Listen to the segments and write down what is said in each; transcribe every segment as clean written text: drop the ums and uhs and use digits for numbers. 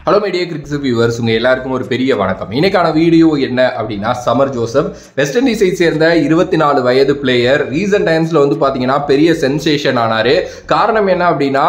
Hello my dear cricket viewers, உங்கள் எல்லாருக்கும் ஒரு பெரிய வணக்கம். இன்னைக்கான வீடியோ என்ன அப்படின்னா, சமர் ஜோசப் வெஸ்ட் இண்டீஸை சேர்ந்த 24 வயது பிளேயர் ரீசன்ட் டைம்ஸில் வந்து பார்த்தீங்கன்னா பெரிய சென்சேஷன் ஆனார். காரணம் என்ன அப்படின்னா,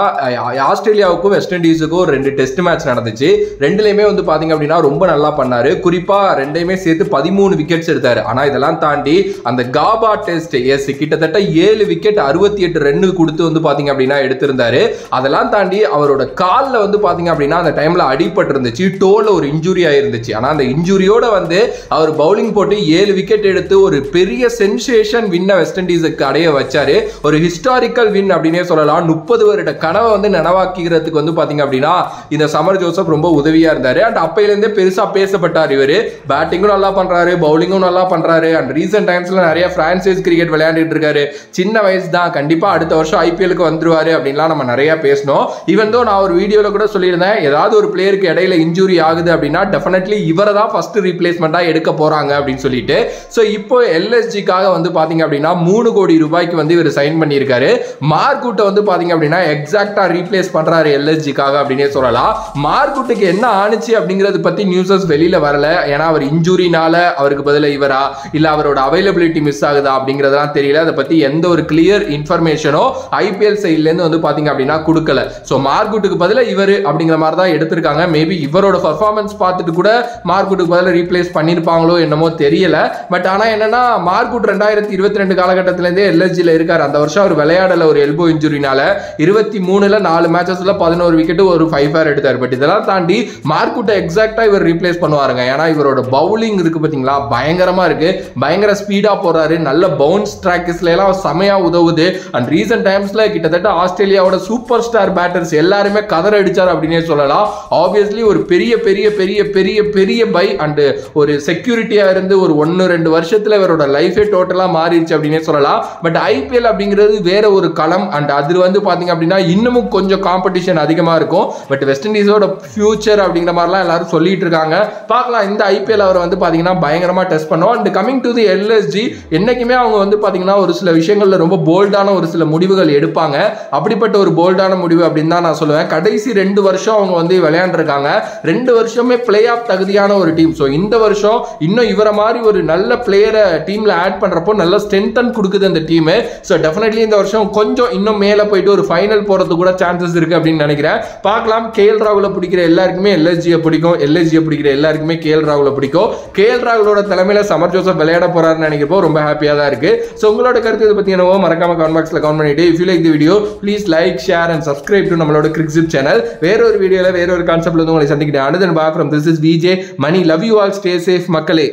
ஆஸ்திரேலியாவுக்கும் வெஸ்ட் இண்டீஸுக்கும் 2 டெஸ்ட் மேட்ச் நடந்துச்சு. ரெண்டுலேயுமே வந்து பார்த்தீங்க அப்படின்னா ரொம்ப நல்லா பண்ணார். குறிப்பாக ரெண்டையுமே சேர்த்து 13 விக்கெட்ஸ் எடுத்தார். ஆனால் இதெல்லாம் தாண்டி அந்த காபா டெஸ்ட் கிட்டத்தட்ட 7 விக்கெட் 68 ரன் கொடுத்து வந்து பார்த்தீங்க அப்படின்னா எடுத்திருந்தாரு. அதெல்லாம் தாண்டி அவரோட காலில் வந்து பார்த்தீங்க அப்படின்னா அந்த டைமில் அடிபட்டு இருந்துச்சு, டோல ஒரு இன்ஜுரி ஆயிருந்துச்சு. ஆனா அந்த இன்ஜுரியோட வந்து அவர் பவுலிங் போட்டு 7 விக்கெட் எடுத்து ஒரு பெரிய சென்சேஷன் வின்ன வெஸ்ட் இண்டீஸுக்கு அடைய வச்சாரு. ஒரு ஹிஸ்டாரிக்கல் வின் அப்படின்னே சொல்லலாம். 30 வருட கனவை வந்து நனவாக்கிறதுக்கு வந்து பாத்தீங்க அப்படின்னா இந்த சமர் ஜோசப் ரொம்ப உதவியா இருந்தாரு. அண்ட் அப்பையிலேருந்தே பெருசா பேசப்பட்டார். இவரு பேட்டிங்கும் நல்லா பண்றாரு, பவுலிங்கும் நல்லா பண்றாரு. அண்ட் ரீசெண்ட் டைம்ஸ்ல நிறைய பிரான்சைஸ் கிரிக்கெட் விளையாண்டுட்டு இருக்காரு. சின்ன வயசு தான், கண்டிப்பா அடுத்த வருஷம் ஐபிஎலுக்கு வந்துருவாரு அப்படின்லாம் நம்ம நிறைய பேசணும். ஈவன் தோ நான் ஒரு வீடியோல கூட சொல்லியிருந்தேன், ஏதாவது ஒரு பிளேயருக்கு இடையில இன்ஜூரி ஆகுது அப்படின்னா டெஃபினெட்லி இவரை தான் ஃபர்ஸ்ட் ரீப்ளேஸ்மெண்டா எடுக்க போறாங்க அப்படின்னு சொல்லிட்டு. சோ இப்போ எல்எஸ்ஜிக்காக வந்து பாத்தீங்க அப்படின்னா 3 கோடி ரூபாய்க்கு வந்து இவர் சைன் பண்ணியிருக்காரு. மார்க்குட்டை வந்து பாத்தீங்க அப்படின்னா எக்ஸாக்டா ரீப்ளேஸ் பண்றாரு எல்எஸ்ஜிக்காக அப்படின்னே சொல்லலாம். மார்க்குட்டுக்கு என்ன ஆனிச்சு அப்படிங்கறது பத்தி நியூஸஸ் வெளியில வரல. ஏன்னா அவர் இன்ஜூரினால அவருக்கு பதிலா இவரா இல்ல அவரோட அவைலபிலிட்டி மிஸ் ஆகுதா அப்படிங்கறதெல்லாம் தெரியல. அதை பத்தி எந்த ஒரு கிளியர் இன்ஃபர்மேஷனோ ஐபிஎல் சைட்ல இருந்து வந்து பாத்தீங்க அப்படின்னா கொடுக்கல. சோ மார்க்குட்டுக்கு பதிலா இவர் அப்படிங்கிற மாதிரி தான் எடுத்திருக்காங்க. மேபி இவரோட பர்ஃபார்மன்ஸ் பார்த்துட்டு கூட மார்க்குட்டுக்கு பதிலா ரீப்ளேஸ் பண்ணிருப்பாங்களோ என்னமோ தெரியல. பட் ஆனா என்னன்னா, மார்க்குட் 2022 காலகட்டத்தில இருந்தே எல்எஸ்ஜில இருக்காரு. அந்த வருஷம் அவர் விளையாடல ஒரு எல்போ இன்ஜுரினால. 23ல 4 மேட்சஸ்ல 11 விக்கெட் ஒரு 5 ஃபேர் எடுத்தார். பட் இதெல்லாம் தாண்டி மார்க்குட்டை எக்ஸாக்டா இவர் ரீப்ளேஸ் பண்ணுவாருங்க. ஏன்னா இவரோட பவுலிங் இருக்கு பாத்தீங்களா, பயங்கரமா இருக்கு. பயங்கர ஸ்பீடா போறாரு. நல்ல பவுன்ஸ் ட்ராக்ஸ்ல எல்லாம் செமையா உதவுது. அண்ட் ரீசன்ட் டைம்ஸ்ல கிட்டத்தட்ட ஆஸ்திரேலியாவோட சூப்பர் ஸ்டார் பேட்டர்ஸ் எல்லாருமே கதற அடிச்சார் அப்படின்னே சொல்லலாம். ஆப்வியஸ்லி ஒரு பெரிய பெரிய பெரிய பெரிய பெரிய பை அண்ட் ஒரு செக்யூரிட்டியா இருந்து ஒரு 1-2 வருஷத்துல இவரோட லைஃபே டோட்டலா மாறிடுச்சு அப்படின்னே சொல்லலாம். பட் ஐபிஎல் அப்படிங்கிறது வேற ஒரு களம். அண்ட் அது வந்து பாத்தீங்க அப்படின்னா இன்னமும் கொஞ்சம் காம்படிஷன் அதிகமா இருக்கும். பட் வெஸ்ட் இண்டீஸோட ஃபியூச்சர் அப்படிங்கிற மாதிரிலாம் எல்லாரும் சொல்லிட்டு இருக்காங்க. பார்க்கலாம், இந்த ஐபிஎல் அவர் வந்து பாத்தீங்கன்னா பயங்கரமா டெஸ்ட் பண்ணுவோம். And coming to the LSG, என்னைக்குமே அவங்க வந்து பாத்தீங்கன்னா ஒரு சில விஷயங்கள்ல ரொம்ப போல்டான ஒரு சில முடிவுகள் எடுப்பாங்க. அப்படிப்பட்ட ஒரு போல்டான முடிவு அப்படின்னு தான் நான் சொல்லுவேன். கடைசி 2 வருஷம் அவங்க வந்து விளையாண்டுருக்காங்க. 2 வருஷமே பிளே ஆஃப் தகுதியான ஒரு டீம். ஸோ இந்த வருஷம் இன்னும் இவரை மாதிரி ஒரு நல்ல பிளேயரை டீம்ல ஆட் பண்றப்போ நல்ல ஸ்ட்ரென்தன் கொடுக்குது அந்த டீம். ஸோ டெஃபினெட்லி இந்த வருஷம் கொஞ்சம் இன்னும் மேலே போயிட்டு ஒரு ஃபைனல் போறது கூட சான்சஸ் இருக்கு அப்படின்னு நினைக்கிறேன். பார்க்கலாம். கேஎல் ராகுல பிடிக்கிற எல்லாருக்குமே எல்எஸ்ஜியை பிடிக்கும், எல்எஸ்ஜியை பிடிக்கிற எல்லாருக்குமே கேஎல் ராகுல பிடிக்கும். கேஎல் ராகுலோட தலைமையில சமர் ஜோசப் விளையாட போறாருன்னு நினைக்கிறப்போ ரொம்ப ஹாப்பியா தான் இருக்கு. ஸோ உங்களோட கருத்து இதை பத்தி என்னவோ மறக்காம கமெண்ட் பாக்ஸ்ல கமெண்ட் பண்ணிட்டு, if you like the video please like, share and subscribe to நம்மளோட கிரிக்கெட் சேனல். வேற ஒரு வீடியோல வேற ஒரு கான்செப்ட்ல உங்களை சந்திக்கிறேன். Another bye from this is VJ Money. Love you all. Stay safe மக்களே.